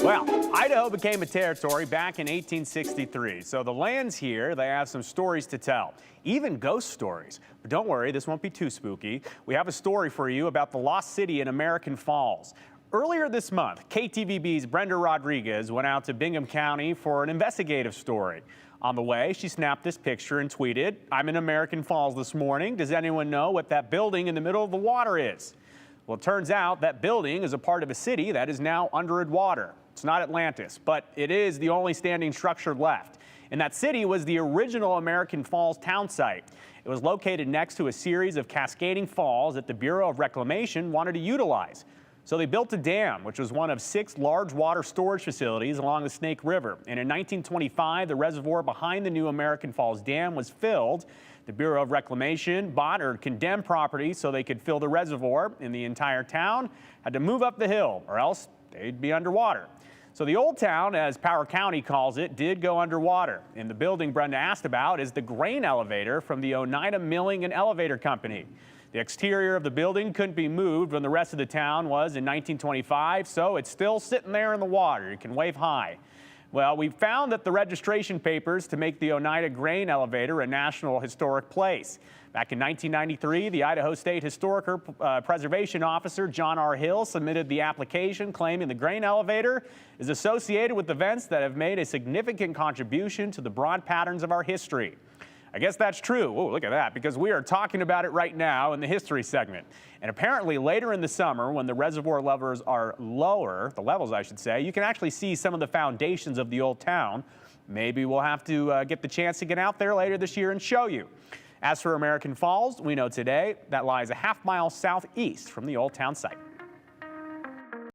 Well, Idaho became a territory back in 1863, so the lands here, they have some stories to tell, even ghost stories. But don't worry, this won't be too spooky. We have a story for you about the lost city in American Falls. Earlier this month, KTVB's Brenda Rodriguez went out to Bingham County for an investigative story. On the way, she snapped this picture and tweeted, "I'm in American Falls this morning. Does anyone know what that building in the middle of the water is?" Well, it turns out that building is a part of a city that is now under water. It's not Atlantis, but it is the only standing structure left. And that city was the original American Falls town site. It was located next to a series of cascading falls that the Bureau of Reclamation wanted to utilize. So they built a dam, which was one of 6 large water storage facilities along the Snake River. And in 1925, the reservoir behind the new American Falls Dam was filled. The Bureau of Reclamation bought or condemned property so they could fill the reservoir, and the entire town had to move up the hill or else they'd be underwater. So the old town, as Power County calls it, did go underwater. And the building Brenda asked about is the grain elevator from the Oneida Milling and Elevator Company. The exterior of the building couldn't be moved when the rest of the town was in 1925, so it's still sitting there in the water. You can wave hi. Well, we found that the registration papers to make the Oneida Grain Elevator a National Historic Place. Back in 1993, the Idaho State Historic Preservation Officer, John R. Hill, submitted the application claiming the grain elevator is associated with events that have made a significant contribution to the broad patterns of our history. I guess that's true. Oh, look at that, because we are talking about it right now in the history segment. And apparently later in the summer, when the reservoir levels are lower, the levels I should say, you can actually see some of the foundations of the old town. Maybe we'll have to get the chance to get out there later this year and show you. As for American Falls, we know today that lies a half-mile southeast from the old town site.